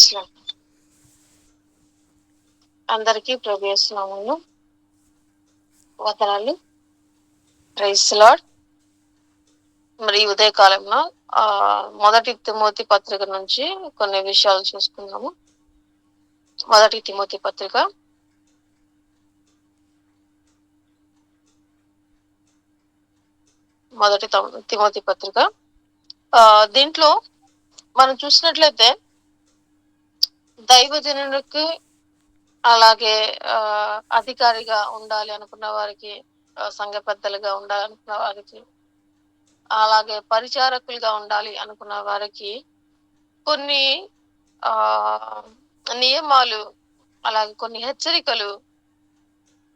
ప్రైజ్‌లార్డ్. అందరికీ ప్రభు యేసు నామములో వందనాలు. Praise Lord. మరి ఈ ఉదయ కాలంలో మొదటి తిమోతి పత్రిక నుంచి కొన్ని విషయాలు చూసుకుందాము. మొదటి తిమోతి పత్రిక తిమోతి పత్రిక దీంట్లో మనం చూసినట్లయితే దైవజనునికి అలాగే అధికారిగా ఉండాలి అనుకున్న వారికి, సంఘ పెద్దలుగా ఉండాలనుకున్న వారికి, అలాగే పరిచారకులుగా ఉండాలి అనుకున్న వారికి కొన్ని నియమాలు, అలాగే కొన్ని హెచ్చరికలు,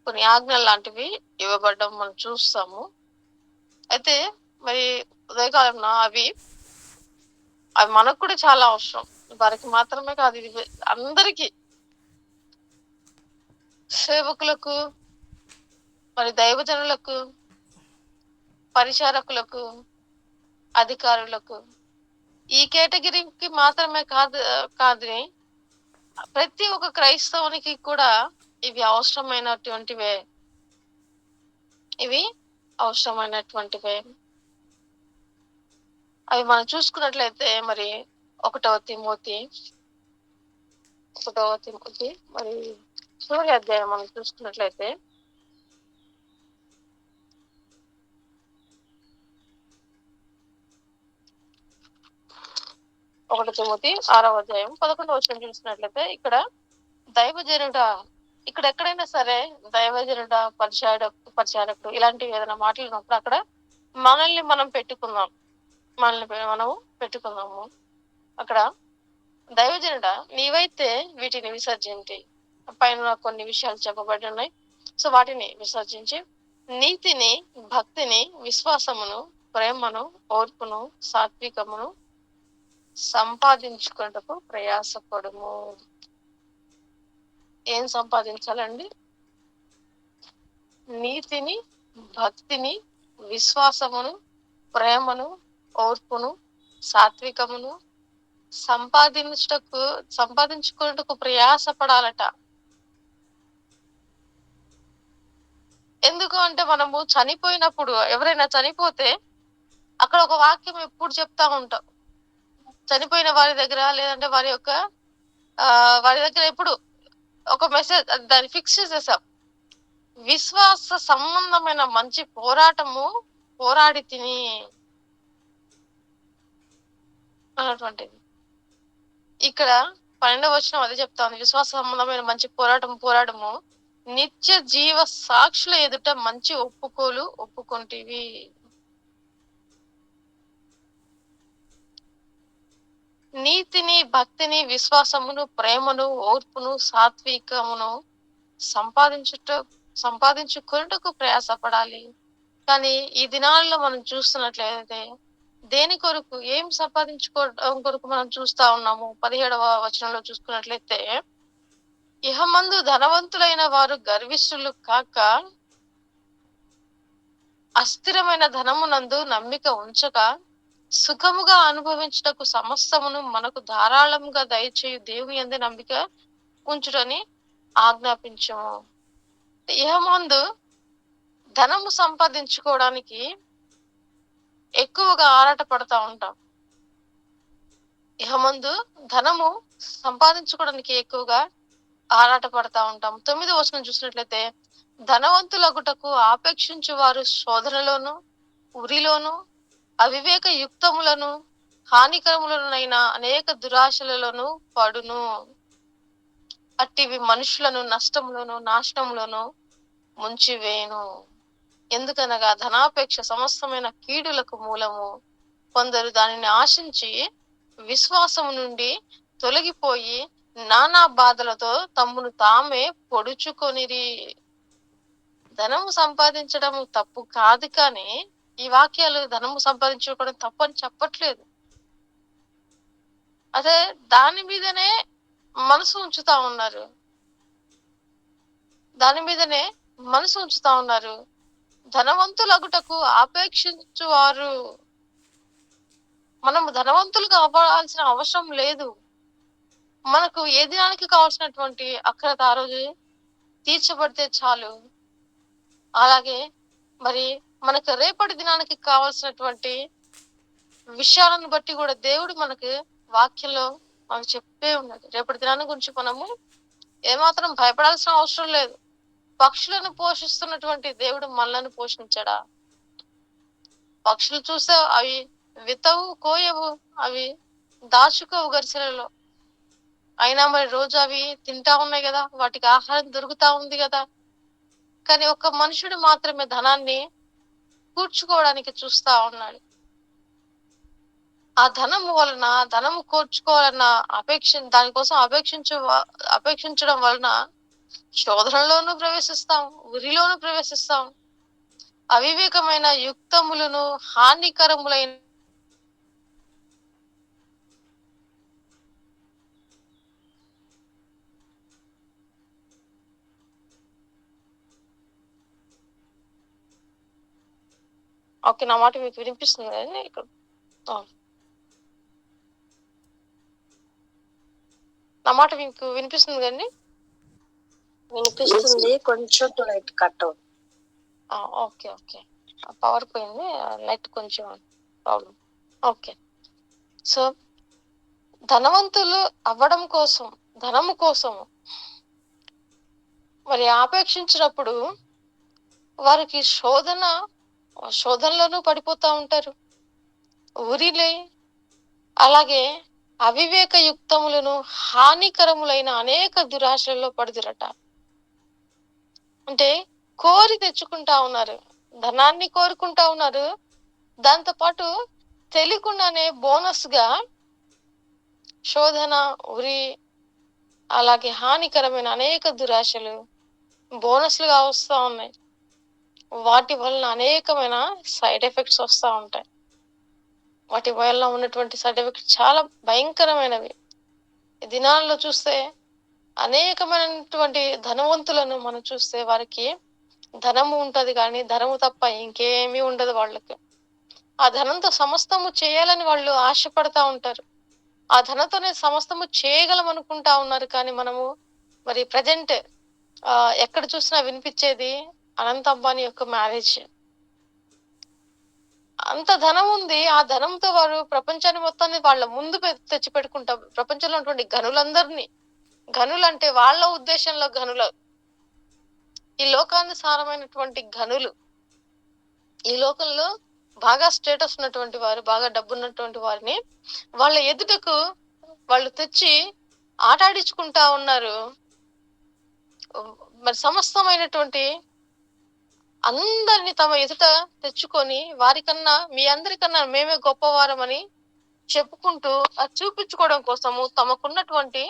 కొన్ని ఆజ్ఞలు లాంటివి ఇవ్వబడడం మనం చూస్తాము. అయితే మరి ఉదయకాలంలో అవి మనకు కూడా చాలా అవసరం. వారికి మాత్రమే కాదు, ఇది అందరికీ, సేవకులకు, మరి దైవజనులకు, పరిచారకులకు, అధికారులకు, ఈ కేటగిరీకి మాత్రమే కాదు ప్రతి ఒక్క క్రైస్తవునికి కూడా ఇవి అవసరమైనటువంటివే. అవి మనం చూసుకున్నట్లయితే మరి ఒకటవ తిమోతి మరి చివరి అధ్యాయం మనం చూసుకున్నట్లయితే 1 తిమోతి 6వ అధ్యాయం 11వ వచనం చూసినట్లయితే ఇక్కడ దైవజనుడా, ఇక్కడ ఎక్కడైనా సరే దైవజనుడా, పరిచారకుడు ఇలాంటివి ఏదైనా మాట్లాడినప్పుడు అక్కడ మనల్ని మనం పెట్టుకుందాము. అక్కడ దైవజనుడా, నీవైతే వీటిని విసర్జించి, పైన కొన్ని విషయాలు చెప్పబడి ఉన్నాయి. సో వాటిని విసర్జించి నీతిని, భక్తిని, విశ్వాసమును, ప్రేమను, ఓర్పును, సాత్వికమును సంపాదించుకున్నటకు ప్రయాసపడుము. ఏం సంపాదించాలండి? నీతిని, భక్తిని, విశ్వాసమును, ప్రేమను, ఓర్పును, సాత్వికమును సంపాదించుకున్నటకు ప్రయాసపడాలట. ఎందుకు అంటే మనము చనిపోయినప్పుడు, ఎవరైనా చనిపోతే అక్కడ ఒక వాక్యం ఎప్పుడు చెప్తా ఉంటాం. చనిపోయిన వారి దగ్గర, లేదంటే వారి దగ్గర ఎప్పుడు ఒక మెసేజ్ దాన్ని ఫిక్స్ చేసేసాం. విశ్వాస సంబంధమైన మంచి పోరాటము పోరాడి తిని అన్నటువంటిది. ఇక్కడ 12వ వచనం అదే చెప్తా ఉంది. విశ్వాస సంబంధమైన మంచి పోరాటము నిత్య జీవ సాక్షుల ఎదుట మంచి ఒప్పుకుంటివి. నీతిని, భక్తిని, విశ్వాసమును, ప్రేమను, ఓర్పును, సాత్వికమును సంపాదించుకున్నటకు ప్రయాసపడాలి. కానీ ఈ దినాల్లో మనం చూస్తున్నట్లయితే దేని కొరకు, ఏం సంపాదించుకోవడం కొరకు మనం చూస్తా ఉన్నాము. 17వ వచనంలో చూసుకున్నట్లయితే, ఇహమందు ధనవంతులైన వారు గర్విష్ఠులు కాక అస్థిరమైన ధనమునందు నమ్మిక ఉంచక సుఖముగా అనుభవించుటకు సమస్తమును మనకు ధారాళంగా దయచేయు దేవుని యందు నమ్మిక ఉంచుటని ఆజ్ఞాపించము. ఇహమందు ధనము సంపాదించుకోవడానికి ఎక్కువగా ఆరాటపడతా ఉంటాం. ఇహమందు ధనము సంపాదించుకోవడానికి ఎక్కువగా ఆరాటపడతా ఉంటాం. 9వ వచనం చూసినట్లయితే, ధనవంతులగుటకు ఆపేక్షించు వారు శోధనలోను, ఉరిలోను, అవివేక యుక్తములను, హానికరములనైన అనేక దురాశలలోను పడును. అట్టివి మనుషులను నష్టములను, నాశనములను ముంచివేయును. ఎందుకనగా ధనాపేక్ష సమస్తమైన కీడులకు మూలము. కొందరు దానిని ఆశించి విశ్వాసము నుండి తొలగిపోయి నానా బాధలతో తమ్మును తామే పొడుచుకొనిరి. ధనము సంపాదించడం తప్పు కాదు, కానీ ఈ వాక్యాలు ధనము సంపాదించుకోవడం తప్పు అని చెప్పట్లేదు. అదే దాని మీదనే మనసు ఉంచుతా ఉన్నారు. ధనవంతులగుటకు ఆపేక్షించువారు. మనము ధనవంతులుగా అవ్వాల్సిన అవసరం లేదు. మనకు ఏ దినానికి కావాల్సినటువంటి అక్కరత ఆ రోజు తీర్చబడితే చాలు. అలాగే మరి మనకు రేపటి దినానికి కావాల్సినటువంటి విషయాలను బట్టి కూడా దేవుడు మనకు వాక్యంలో మనకు చెప్పే ఉన్నది. రేపటి దినాన్ని గురించి మనము ఏమాత్రం భయపడాల్సిన అవసరం లేదు. పక్షులను పోషిస్తున్నటువంటి దేవుడు మనలను పోషించడా? పక్షులు చూస్తే అవి విత్తవు, కోయవు, అవి దాచుకోవు గరిసెలలో. అయినా మరి రోజు అవి తింటా ఉన్నాయి కదా, వాటికి ఆహారం దొరుకుతా ఉంది కదా. కానీ ఒక మనుషుడు మాత్రమే ధనాన్ని కూర్చుకోవడానికి చూస్తా ఉన్నాడు. ఆ ధనము వలన, ధనము కూర్చుకోవాలన్న దానికోసం అపేక్షించడం వలన శోధనలోనూ ప్రవేశిస్తాం, ఉరిలోనూ ప్రవేశిస్తాం. అవివేకమైన యుక్తములను హానికరములైన ఓకే, నా మాట మీకు వినిపిస్తుంది కదండి ఇక్కడ? నా మాట మీకు వినిపిస్తుంది కదండి? వినిపిస్తుంది, కొంచెం లైట్ కట్ అవుతుంది. ఓకే ఓకే, పవర్ పోయింది, నెట్ కొంచెం ప్రాబ్లం. ఓకే, సో ధనవంతులు అవ్వడం కోసం, ధనము కోసం మరి ఆపేక్షించినప్పుడు వారికి శోధనలోనూ పడిపోతా ఉంటారు. ఉరిలే అలాగే అవివేక యుక్తములను హానికరములైన అనేక దురాశలలో పడుదురట. అంటే కోరి తెచ్చుకుంటా ఉన్నారు, ధనాన్ని కోరుకుంటా ఉన్నారు. దాంతో పాటు తెలియకుండానే బోనస్ గా శోధన, ఉరి, అలాగే హానికరమైన అనేక దురాశలు బోనస్లుగా వస్తూ ఉన్నాయి. వాటి వలన అనేకమైన సైడ్ ఎఫెక్ట్స్ వస్తూ ఉంటాయి. వాటి వలన ఉన్నటువంటి సైడ్ ఎఫెక్ట్స్ చాలా భయంకరమైనవి. ఈ దినాల్లో చూస్తే అనేకమైనటువంటి ధనవంతులను మనం చూస్తే వారికి ధనము ఉంటది కానీ ధనము తప్ప ఇంకేమీ ఉండదు వాళ్ళకి. ఆ ధనంతో సమస్తము చేయాలని వాళ్ళు ఆశపడతా ఉంటారు. ఆ ధనంతోనే సమస్తము చేయగలం అనుకుంటా ఉన్నారు. కానీ మనము మరి ప్రజెంట్ ఎక్కడ చూసినా వినిపించేది అనంత అంబానీ యొక్క మ్యారేజ్. అంత ధనం ఉంది, ఆ ధనంతో వారు ప్రపంచాన్ని మొత్తాన్ని వాళ్ళ ముందు తెచ్చి పెట్టుకుంటారు. ప్రపంచంలో ఉన్నటువంటి గనులందరినీ, గనులంటే వాళ్ళ ఉద్దేశంలో గనులు, ఈ లోకానుసారమైనటువంటి గనులు, ఈ లోకంలో బాగా స్టేటస్ ఉన్నటువంటి వారు, బాగా డబ్బు ఉన్నటువంటి వారిని వాళ్ళ ఎదుటకు వాళ్ళు తెచ్చి ఆటాడించుకుంటా ఉన్నారు. మరి సమస్తమైనటువంటి అందరిని తమ ఎదుట తెచ్చుకొని వారికన్నా, మీ అందరికన్నా మేమే గొప్పవారమని చెప్పుకుంటూ అది చూపించుకోవడం కోసము తమకున్నటువంటి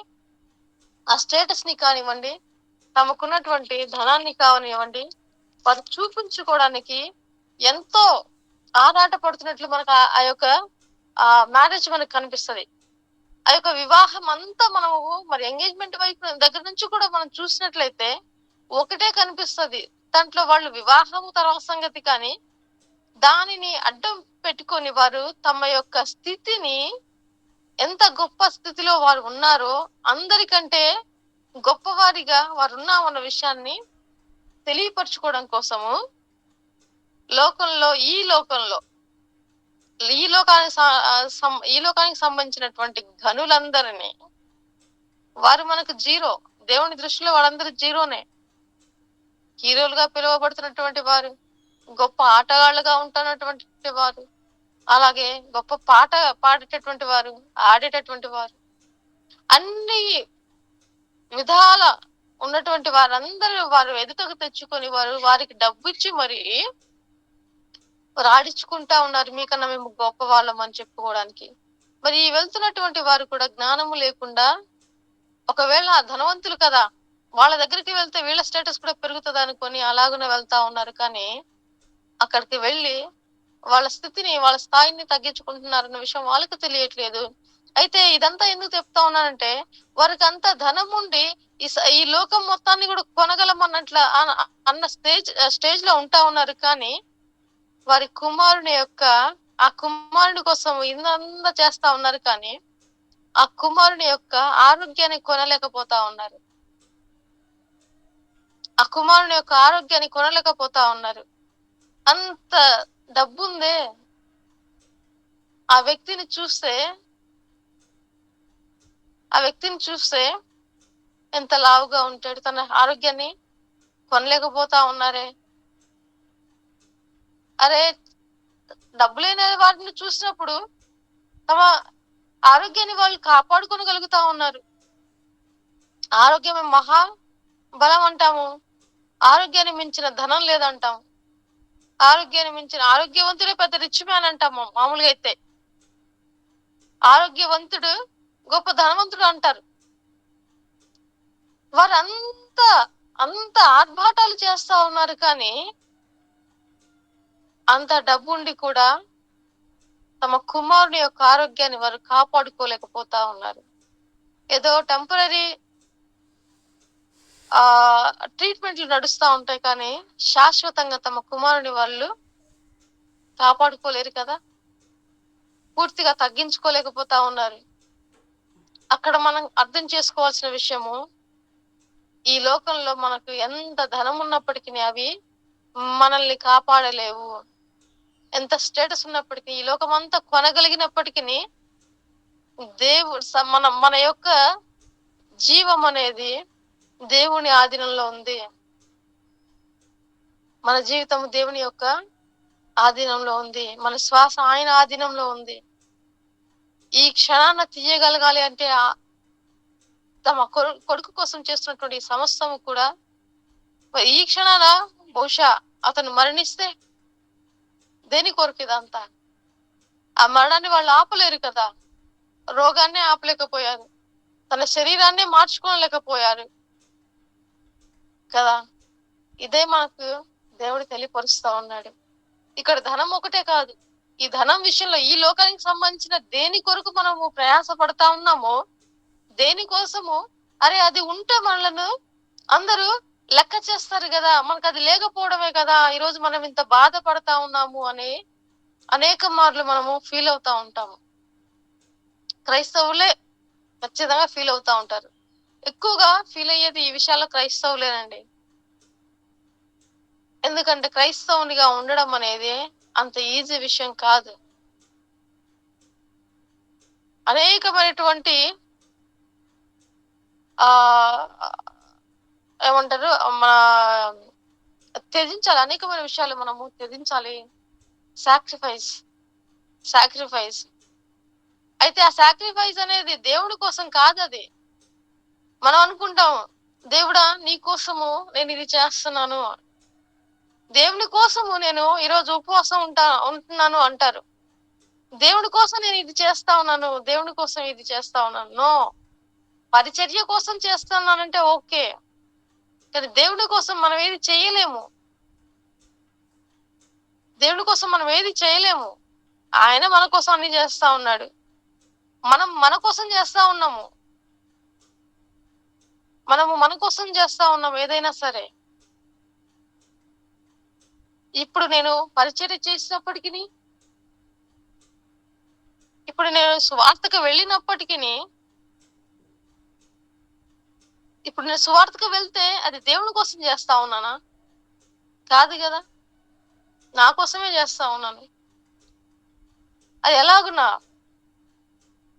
ఆ స్టేటస్ ని కానివ్వండి, తమకున్నటువంటి ధనాన్ని కానివ్వండి, వారు చూపించుకోవడానికి ఎంతో ఆరాట పడుతున్నట్లు మనకు ఆ యొక్క మ్యారేజ్ మనకు కనిపిస్తుంది. ఆ యొక్క వివాహం అంతా మనము మరి ఎంగేజ్మెంట్ వైపు దగ్గర నుంచి కూడా మనం చూసినట్లయితే ఒకటే కనిపిస్తుంది. దాంట్లో వాళ్ళు వివాహము తర్వాత సంగతి, కానీ దానిని అడ్డం పెట్టుకొని వారు తమ యొక్క స్థితిని, ఎంత గొప్ప స్థితిలో వారు ఉన్నారో అందరికంటే గొప్పవారిగా వారు ఉన్నామన్న విషయాన్ని తెలియపరచుకోవడం కోసము ఈ లోకానికి సంబంధించినటువంటి ఘనులందరినీ, వారు మనకు జీరో, దేవుని దృష్టిలో వాళ్ళందరూ జీరోనే. హీరోలుగా పిలువబడుతున్నటువంటి వారు, గొప్ప ఆటగాళ్ళుగా ఉంటున్నటువంటి వారు, అలాగే గొప్ప పాట పాడేటటువంటి వారు, ఆడేటటువంటి వారు, అన్ని విధాల ఉన్నటువంటి వారందరూ వారు ఎదుటకు తెచ్చుకొని వారికి డబ్బు ఇచ్చి మరి ఆడించుకుంటా ఉన్నారు, మీకన్నా మేము గొప్ప వాళ్ళం అని చెప్పుకోవడానికి. మరి వెళ్తున్నటువంటి వారు కూడా జ్ఞానము లేకుండా, ఒకవేళ ధనవంతులు కదా వాళ్ళ దగ్గరికి వెళ్తే వీళ్ళ స్టేటస్ కూడా పెరుగుతుంది అనుకొని అలాగనే వెళ్తా ఉన్నారు. కానీ అక్కడికి వెళ్ళి వాళ్ళ స్థితిని, వాళ్ళ స్థాయిని తగ్గించుకుంటున్నారన్న విషయం వాళ్ళకి తెలియట్లేదు. అయితే ఇదంతా ఎందుకు చెప్తా ఉన్నానంటే, వారికి అంత ధనం ఉండి ఈ లోకం మొత్తాన్ని కూడా కొనగలమన్నట్ల అన్న స్టేజ్ లో ఉంటా ఉన్నారు. కానీ వారి కుమారుని యొక్క, ఆ కుమారుని కోసం ఇందంతా చేస్తా ఉన్నారు. కానీ ఆ కుమారుని యొక్క ఆరోగ్యాన్ని కొనలేకపోతా ఉన్నారు. ఆ కుమారుని యొక్క ఆరోగ్యాన్ని కొనలేకపోతా ఉన్నారు. అంత డబ్బుందే. ఆ వ్యక్తిని చూస్తే ఎంత లావుగా ఉంటాడు. తన ఆరోగ్యాన్ని కొనలేకపోతా ఉన్నారే. అరే, డబ్బు లేని వాటిని చూసినప్పుడు తమ ఆరోగ్యాన్ని వాళ్ళు కాపాడుకోగలుగుతా ఉన్నారు. ఆరోగ్యమే మహా బలం అంటాము. ఆరోగ్యాన్ని మించిన ధనం లేదంటాం. ఆరోగ్యాన్ని మించిన ఆరోగ్యవంతుడే పెద్ద రిచ్ మ్యాన్ అంటాము. మామూలుగా అయితే ఆరోగ్యవంతుడు గొప్ప ధనవంతుడు అంటారు. అంత ఆర్భాటాలు చేస్తా ఉన్నారు, కానీ అంత డబ్బు ఉండి కూడా తమ కుమారుని యొక్క ఆరోగ్యాన్ని వారు కాపాడుకోలేకపోతా ఉన్నారు. ఏదో టెంపరీ ట్రీట్మెంట్లు నడుస్తూ ఉంటాయి, కానీ శాశ్వతంగా తమ కుమారుని వాళ్ళు కాపాడుకోలేరు కదా. పూర్తిగా తగ్గించుకోలేకపోతా ఉన్నారు. అక్కడ మనం అర్థం చేసుకోవాల్సిన విషయము, ఈ లోకంలో మనకు ఎంత ధనం ఉన్నప్పటికీ అవి మనల్ని కాపాడలేవు. ఎంత స్టేటస్ ఉన్నప్పటికీ, ఈ లోకం అంతా కొనగలిగినప్పటికీ మన యొక్క జీవం అనేది దేవుని ఆధీనంలో ఉంది. మన జీవితం దేవుని యొక్క ఆధీనంలో ఉంది. మన శ్వాస ఆయన ఆధీనంలో ఉంది. ఈ క్షణాన్ని తీయగలగాలి అంటే తమ కొడుకు కోసం చేస్తున్నటువంటి సమస్తము కూడా ఈ క్షణాన బహుశా అతను మరణిస్తే దేని కొరకు ఇదంతా? ఆ మరణాన్ని వాళ్ళు ఆపలేరు కదా. రోగాన్ని ఆపలేకపోయారు, తన శరీరాన్ని మార్చుకోలేకపోయారు కదా. ఇదే మనకు దేవుడు తెలియపరుస్తా ఉన్నాడు. ఇక్కడ ధనం ఒకటే కాదు. ఈ ధనం విషయంలో ఈ లోకానికి సంబంధించిన దేని కొరకు మనము ప్రయాస పడతా ఉన్నామో, దేనికోసము అరే అది ఉంటే మనలను అందరూ లెక్క చేస్తారు కదా, మనకు అది లేకపోవడమే కదా ఈరోజు మనం ఇంత బాధపడతా ఉన్నాము అని అనేక మార్లు మనము ఫీల్ అవుతా ఉంటాము. క్రైస్తవులే ఖచ్చితంగా ఫీల్ అవుతా ఉంటారు. ఎక్కువగా ఫీల్ అయ్యేది ఈ విషయాల్లో క్రైస్తవులేనండి. ఎందుకంటే క్రైస్తవునిగా ఉండడం అనేది అంత ఈజీ విషయం కాదు. అనేకమైనటువంటి ఏమంటారు, మన త్యజించాలి. అనేకమైన విషయాలు మనము త్యజించాలి. సాక్రిఫైస్ అయితే ఆ సాక్రిఫైస్ అనేది దేవుడి కోసం కాదు. అది మనం అనుకుంటాం, దేవుడా నీ కోసము నేను ఇది చేస్తున్నాను, దేవుని కోసము నేను ఈరోజు ఉపవాసం ఉంటున్నాను అంటారు. దేవుడి కోసం నేను ఇది చేస్తా ఉన్నాను, దేవుడి కోసం ఇది చేస్తా ఉన్నాను. నో, పరిచర్య కోసం చేస్తున్నానంటే ఓకే, కానీ దేవుడి కోసం మనం ఏది చేయలేము. దేవుడి కోసం మనం ఏది చేయలేము. ఆయన మన కోసం అన్ని చేస్తా ఉన్నాడు. మనం మన కోసం చేస్తా ఉన్నాము. మనము మన కోసం చేస్తా ఉన్నాము ఏదైనా సరే. ఇప్పుడు నేను పరిచర్య చేసినప్పటికీ, ఇప్పుడు నేను సువార్తకు వెళ్ళినప్పటికీ, ఇప్పుడు నేను సువార్తకు వెళ్తే అది దేవుని కోసం చేస్తా ఉన్నానా? కాదు కదా, నా కోసమే చేస్తా ఉన్నాను. అది ఎలాగున్నా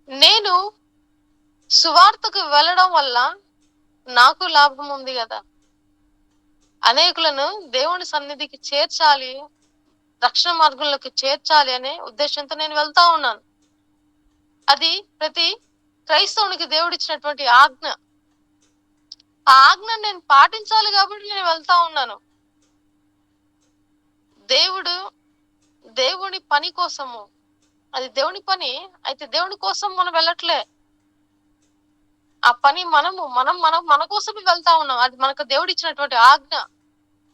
నేను సువార్తకు వెళ్ళడం వల్ల నాకు లాభం ఉంది కదా. అనేకులను దేవుని సన్నిధికి చేర్చాలి, రక్షణ మార్గంలోకి చేర్చాలి అనే ఉద్దేశంతో నేను వెళ్తా ఉన్నాను. అది ప్రతి క్రైస్తవునికి దేవుడిచ్చినటువంటి ఆజ్ఞ. ఆ ఆజ్ఞను నేను పాటించాలి కాబట్టి నేను వెళ్తా ఉన్నాను. దేవుని పని కోసము, అది దేవుని పని అయితే దేవుని కోసం మనం వెళ్ళట్లే. ఆ పని మన కోసమే వెళ్తా ఉన్నాం. అది మనకు దేవుడు ఇచ్చినటువంటి ఆజ్ఞ.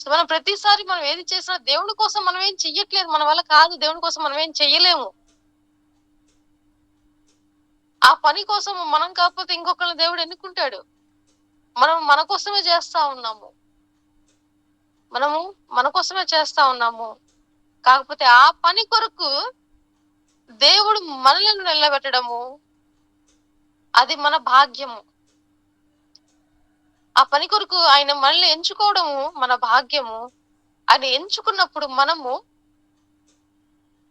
సో మనం ప్రతిసారి మనం ఏది చేసినా దేవుని కోసం మనం ఏం చెయ్యట్లేదు, మన వల్ల కాదు. దేవుని కోసం మనం ఏం చెయ్యలేము. ఆ పని కోసం మనం కాకపోతే ఇంకొకరిని దేవుడు ఎన్నుకుంటాడు. మనం మన కోసమే చేస్తా ఉన్నాము. మన కోసమే చేస్తా ఉన్నాము. కాకపోతే ఆ పని కొరకు దేవుడు మనలను నిలబెట్టడము, అది మన భాగ్యము. ఆ పని కొరకు ఆయన మనల్ని ఎంచుకోవడము మన భాగ్యము. ఆయన ఎంచుకున్నప్పుడు మనము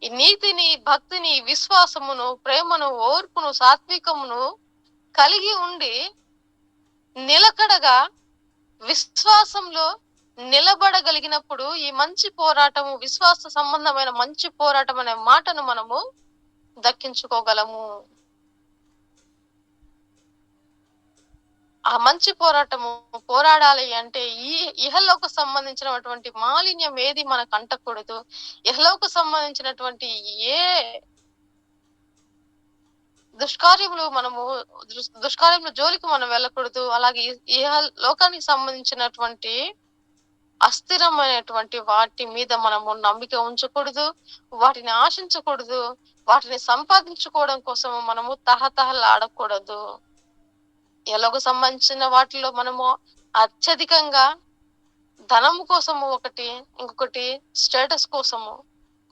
ఈ నీతిని, భక్తిని, విశ్వాసమును, ప్రేమను, ఓర్పును, సాత్వికమును కలిగి ఉండి నిలకడగా విశ్వాసంలో నిలబడగలిగినప్పుడు ఈ మంచి పోరాటము, విశ్వాస సంబంధమైన మంచి పోరాటం అనే మాటను మనము దక్కించుకోగలము. ఆ మంచి పోరాటము పోరాడాలి అంటే ఈ ఇహలోక సంబంధించినటువంటి మాలిన్యం ఏది మనకు అంటకూడదు. ఇహలోక సంబంధించినటువంటి ఏ దుష్కార్యములు మనము దుష్కార్యముల జోలికి మనం వెళ్ళకూడదు. అలాగే ఇహ లోకానికి సంబంధించినటువంటి అస్థిరమైనటువంటి వాటి మీద మనము నమ్మిక ఉంచకూడదు, వాటిని ఆశించకూడదు, వాటిని సంపాదించుకోవడం కోసం మనము తహతహలాడకూడదు. ఎలాగో సంబంధించిన వాటిలో మనము అత్యధికంగా ధనము కోసము ఒకటి, ఇంకొకటి స్టేటస్ కోసము.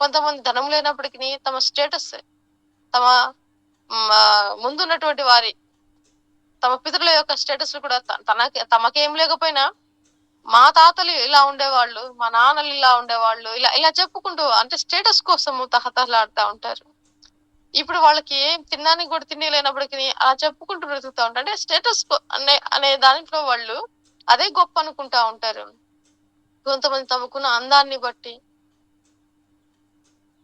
కొంతమంది ధనం లేనప్పటికీ తమ స్టేటస్, తమ ముందున్నటువంటి వారి తమ పితరుల యొక్క స్టేటస్ కూడా తమకేం లేకపోయినా మా తాతలు ఇలా ఉండేవాళ్ళు, మా నాన్నలు ఇలా ఉండేవాళ్ళు, ఇలా ఇలా చెప్పుకుంటూ అంటే స్టేటస్ కోసము తహతహలాడుతూ ఉంటారు. ఇప్పుడు వాళ్ళకి తినడానికి కూడా తిండి లేనప్పటికీ అలా చెప్పుకుంటూ బ్రతుకుతూ ఉంటారు. అంటే స్టేటస్ అనే దాంట్లో వాళ్ళు అదే గొప్ప అనుకుంటా ఉంటారు. కొంతమంది తమకున్న అందాన్ని బట్టి,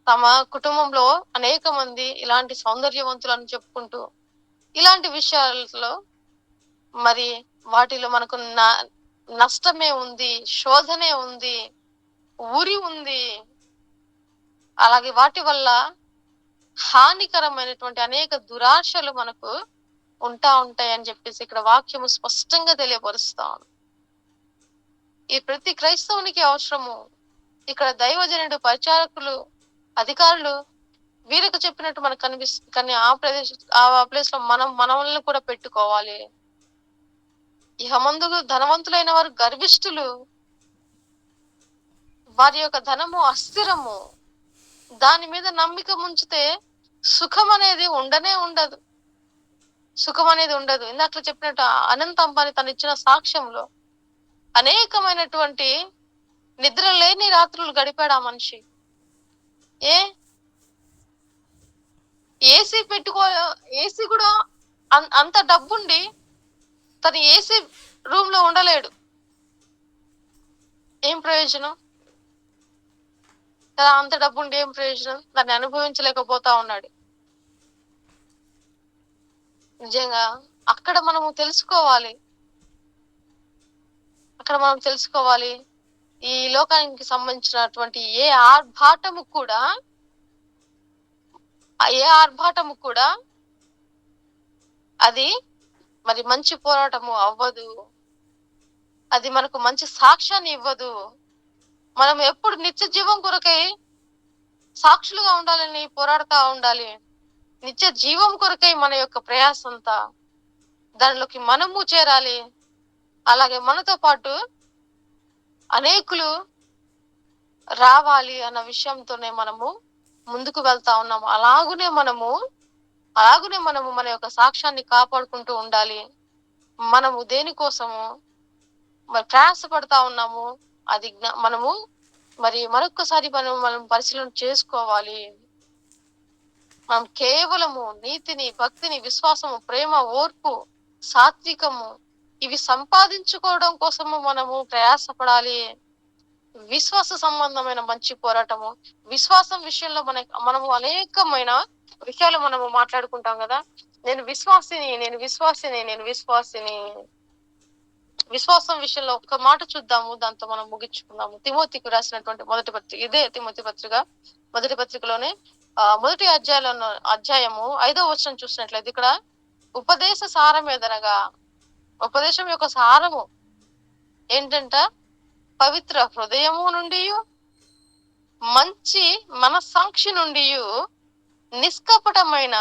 తమ కుటుంబంలో అనేక మంది ఇలాంటి సౌందర్యవంతులు అని చెప్పుకుంటూ ఇలాంటి విషయాలలో మరి వాటిలో మనకు నష్టమే ఉంది, శోధనే ఉంది, ఉరి ఉంది. అలాగే వాటి వల్ల హానికరమైనటువంటి అనేక దురాశలు మనకు ఉంటాయి అని చెప్పేసి ఇక్కడ వాక్యము స్పష్టంగా తెలియపరుస్తాం. ఈ ప్రతి క్రైస్తవునికి అవసరము. ఇక్కడ దైవజనుడు, పరిచారకులు, అధికారులు వీరికి చెప్పినట్టు మనకు కనిపిస్తుంది. కానీ ఆ ప్లేస్ లో మనల్ని కూడా పెట్టుకోవాలి. ఇహ ముందు ధనవంతులైన వారు గర్విష్ఠులు, వారి యొక్క ధనము అస్థిరము, దాని మీద నమ్మిక ఉంచితే సుఖం అనేది ఉండదు. సుఖం అనేది ఉండదు. ఇందాక చెప్పినట్టు అనంత అంబానీ తను ఇచ్చిన సాక్ష్యంలో అనేకమైనటువంటి నిద్ర లేని రాత్రులు గడిపాడు ఆ మనిషి. ఏసీ కూడా అంత డబ్బుండి తను ఏసీ రూమ్ లో ఉండలేడు. ఏం ప్రయోజనం కదా? అంత డబ్బుండి ఏం ప్రయోజనం? దాన్ని అనుభవించలేకపోతా ఉన్నాడు. నిజంగా అక్కడ మనము తెలుసుకోవాలి. ఈ లోకానికి సంబంధించినటువంటి ఏ ఆర్భాటము కూడా అది మరి మంచి పోరాటము అవ్వదు. అది మనకు మంచి సాక్ష్యాన్ని ఇవ్వదు. మనం ఎప్పుడు నిత్య జీవం కొరకై సాక్షులుగా ఉండాలని పోరాడుతూ ఉండాలి. నిత్య జీవం కొరకై మన యొక్క ప్రయాసంతా దానిలోకి మనము చేరాలి. అలాగే మనతో పాటు అనేకులు రావాలి అన్న విషయంతోనే మనము ముందుకు వెళ్తా ఉన్నాము. అలాగునే మనము మన యొక్క సాక్ష్యాన్ని కాపాడుకుంటూ ఉండాలి. మనము దేనికోసము మరి ప్రయాసపడతా ఉన్నాము అది మనము మరి మరొక్కసారి మనం పరిశీలన చేసుకోవాలి. మనం కేవలము నీతిని, భక్తిని, విశ్వాసము, ప్రేమ, ఓర్పు, సాత్వికము ఇవి సంపాదించుకోవడం కోసము మనము ప్రయాసపడాలి. విశ్వాస సంబంధమైన మంచి పోరాటము. విశ్వాసం విషయంలో మనము అనేకమైన విషయాలు మనము మాట్లాడుకుంటాం కదా. నేను విశ్వాసిని. విశ్వాసం విషయంలో ఒక్క మాట చూద్దాము, దాంతో మనం ముగించుకుందాము. తిమోతికి రాసినటువంటి మొదటి పత్రిక, ఇదే తిమోతి పత్రిక మొదటి పత్రికలోనే మొదటి అధ్యాయము 5వ వచనం చూసినట్లయితే ఇక్కడ ఉపదేశ సారం ఎదనగా, ఉపదేశం యొక్క సారము ఏంటంట? పవిత్ర హృదయము నుండి, మంచి మనస్సాక్షి నుండి, నిష్కపటమైన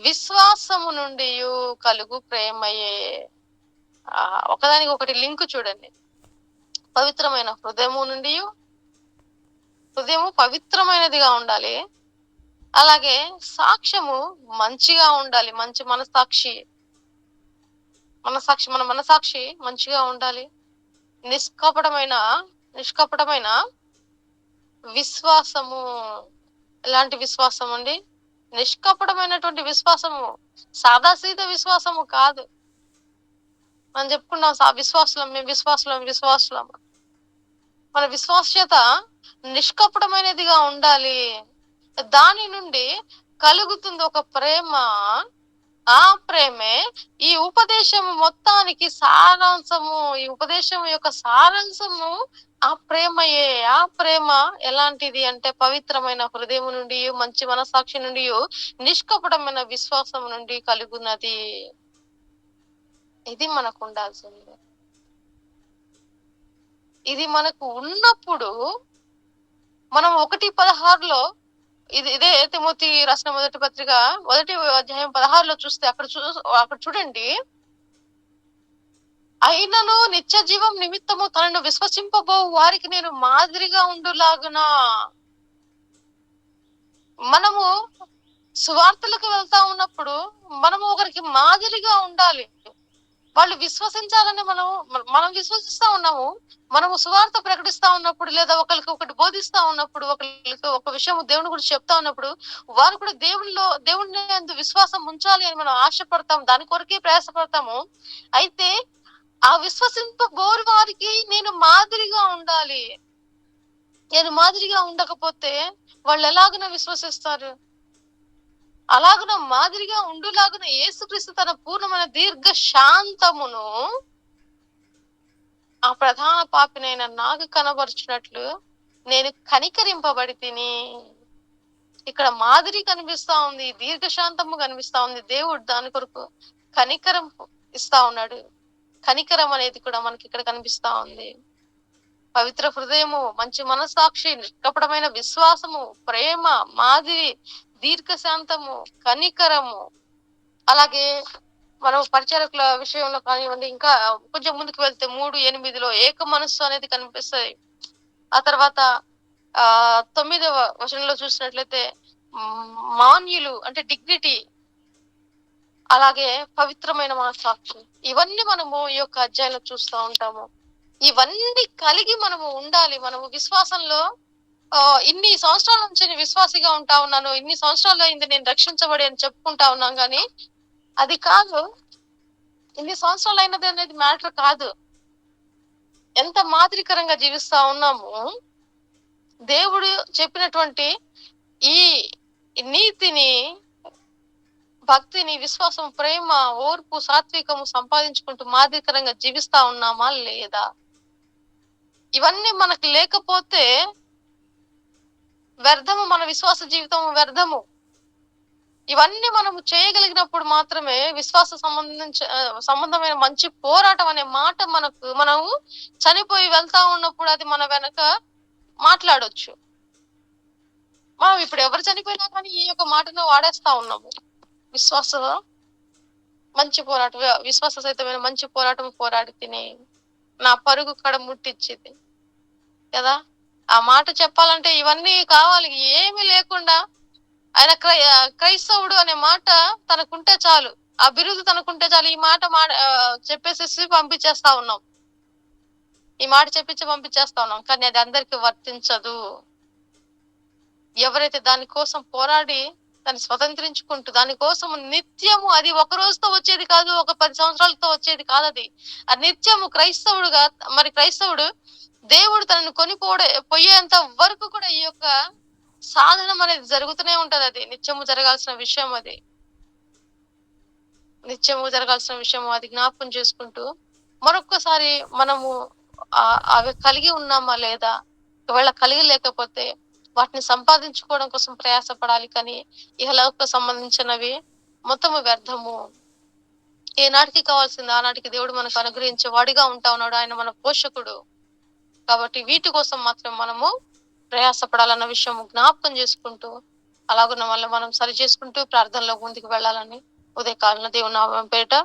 విశ్వాసము నుండి కలుగు ప్రేమయే. ఒకదానికి ఒకటి లింక్ చూడండి. పవిత్రమైన హృదయము నుండి, హృదయము పవిత్రమైనదిగా ఉండాలి. అలాగే సాక్ష్యము మంచిగా ఉండాలి. మంచి మన మనసాక్షి మంచిగా ఉండాలి. నిష్కపటమైన విశ్వాసము. ఎలాంటి విశ్వాసం అండి? నిష్కపటమైనటువంటి విశ్వాసము. సాదాసీదా విశ్వాసము కాదు. మనం చెప్పుకున్నాం మేము విశ్వాసులం. మన విశ్వాస్యత నిష్కపటమైనదిగా ఉండాలి. దాని నుండి కలుగుతుంది ఒక ప్రేమ. ఆ ప్రేమే ఈ ఉపదేశం మొత్తానికి సారాంశము. ఈ ఉపదేశం యొక్క సారాంశము ఆ ప్రేమయే. ఆ ప్రేమ ఎలాంటిది అంటే పవిత్రమైన హృదయం నుండి, మంచి మనసాక్షి నుండి, నిష్కపటమైన విశ్వాసం నుండి కలుగున్నది. ఇది మనకు ఉండాల్సింది. ఇది మనకు ఉన్నప్పుడు మనం 1:16 ఇదే తిమోతి రాసిన మొదటి పత్రిక 1వ అధ్యాయం 16 చూస్తే అక్కడ చూడండి. అయినను నిత్య జీవం నిమిత్తము తనను విశ్వసింపబో వారికి నేను మాదిరిగా ఉండులాగున. మనము సువార్తలకు వెళ్తా ఉన్నప్పుడు మనము ఒకరికి మాదిరిగా ఉండాలి. వాళ్ళు విశ్వసించాలని మనం విశ్వసిస్తా ఉన్నాము. మనము సువార్త ప్రకటిస్తా ఉన్నప్పుడు, లేదా ఒకరికి ఒకటి బోధిస్తా ఉన్నప్పుడు, ఒకరికి ఒక విషయం దేవుని గురించి చెప్తా ఉన్నప్పుడు, వారు కూడా దేవుని యందు విశ్వాసం ఉంచాలి అని మనం ఆశపడతాం. దాని కొరకే ప్రయాసపడతాము. అయితే ఆ విశ్వసింపబోరు వారికి నేను మాదిరిగా ఉండాలి. నేను మాదిరిగా ఉండకపోతే వాళ్ళు ఎలాగున విశ్వసిస్తారు? అలాగున మాదిరిగా ఉండులాగున యేసుక్రీస్తు తన పూర్ణమైన దీర్ఘ శాంతమును ఆ ప్రధాన పాపినైన నాకు కనబరుచినట్లు నేను కనికరింపబడి తిని. ఇక్కడ మాదిరి కనిపిస్తా ఉంది, దీర్ఘశాంతము కనిపిస్తా ఉంది. దేవుడు దాని కొరకు కనికరం ఇస్తా ఉన్నాడు. కనికరం అనేది కూడా మనకి ఇక్కడ కనిపిస్తా ఉంది. పవిత్ర హృదయము, మంచి మనస్సాక్షి, నిష్కపటమైన విశ్వాసము, ప్రేమ, మాదిరి, దీర్ఘశాంతము, కనికరము. అలాగే మనం పరిచారకుల విషయంలో కానివ్వండి, ఇంకా కొంచెం ముందుకు వెళ్తే 3:8 ఏక మనస్సు అనేది కనిపిస్తుంది. ఆ తర్వాత 9వ వచనంలో చూసినట్లయితే మాన్యులు అంటే డిగ్నిటీ, అలాగే పవిత్రమైన మనస్సాక్షి. ఇవన్నీ మనము ఈ యొక్క అధ్యాయంలో చూస్తూ ఉంటాము. ఇవన్నీ కలిగి మనము ఉండాలి. మనము విశ్వాసంలో ఇన్ని సంవత్సరాల నుంచి నేను విశ్వాసిగా ఉంటా ఉన్నాను, ఇన్ని సంవత్సరాలు అయింది నేను రక్షించబడి అని చెప్పుకుంటా ఉన్నాం. కానీ అది కాదు. ఇన్ని సంవత్సరాలు అయినది అనేది మ్యాటర్ కాదు. ఎంత మాదిరికరంగా జీవిస్తా ఉన్నాము. దేవుడు చెప్పినటువంటి ఈ నీతిని, భక్తిని, విశ్వాసం, ప్రేమ, ఓర్పు, సాత్వికము సంపాదించుకుంటూ మాదిరికరంగా జీవిస్తా ఉన్నామా లేదా? ఇవన్నీ మనకు లేకపోతే వ్యర్థము, మన విశ్వాస జీవితం వ్యర్థము. ఇవన్నీ మనము చేయగలిగినప్పుడు మాత్రమే విశ్వాస సంబంధమైన మంచి పోరాటం అనే మాట మనము చనిపోయి వెళ్తా ఉన్నప్పుడు అది మన వెనక మాట్లాడొచ్చు. మనం ఇప్పుడు ఎవరు చనిపోయినా కానీ ఈ యొక్క మాటను వాడేస్తా ఉన్నాము. విశ్వాస సహితమైన మంచి పోరాటం పోరాడి తిని నా పరుగు కడ ముట్టించింది కదా. ఆ మాట చెప్పాలంటే ఇవన్నీ కావాలి. ఏమీ లేకుండా ఆయన క్రైస్తవుడు అనే మాట తనకుంటే చాలు, ఆ బిరుదు తనకుంటే చాలు. ఈ మాట చెప్పేసేసి పంపించేస్తా ఉన్నాం. ఈ మాట పంపించేస్తా ఉన్నాం. కానీ అది అందరికి వర్తించదు. ఎవరైతే దానికోసం పోరాడి దాన్ని స్వతంత్రించుకుంటూ దానికోసం నిత్యము, అది ఒక రోజుతో వచ్చేది కాదు, ఒక 10 సంవత్సరాలతో వచ్చేది కాదు. అది నిత్యము క్రైస్తవుడు దేవుడు తనను పోయేంత వరకు కూడా ఈ యొక్క సాధనం అనేది జరుగుతూనే ఉంటది. అది నిత్యము జరగాల్సిన విషయం. అది జ్ఞాపకం చేసుకుంటూ మరొక్కసారి మనము అవి కలిగి ఉన్నామా లేదా? ఒకవేళ కలిగి లేకపోతే వాటిని సంపాదించుకోవడం కోసం ప్రయాసపడాలి. కానీ ఇహలోక సంబంధించినవి మొత్తము వ్యర్థము. ఏనాటికి కావాల్సింది ఆనాటికి దేవుడు మనకు అనుగ్రహించే వాడిగా ఉంటా ఉన్నాడు. ఆయన మన పోషకుడు. కాబట్టి వీటి కోసం మాత్రం మనము ప్రయాసపడాలన్న విషయం జ్ఞాపకం చేసుకుంటూ, అలాగున్న వల్ల మనం సరి చేసుకుంటూ ప్రార్థనలో ముందుకు వెళ్ళాలని ఉదయకాలంలో దేవుని నామం పేరిట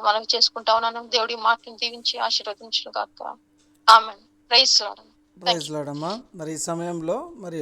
మనం చేసుకుంటా ఉన్నాను. దేవుడి మాటను దీవించి ఆశీర్వదించును గాక. ఆమేన్. Praise Lord. ప్రైజ్ లార్డ్ అమ్మా. మరి ఈ సమయంలో మరి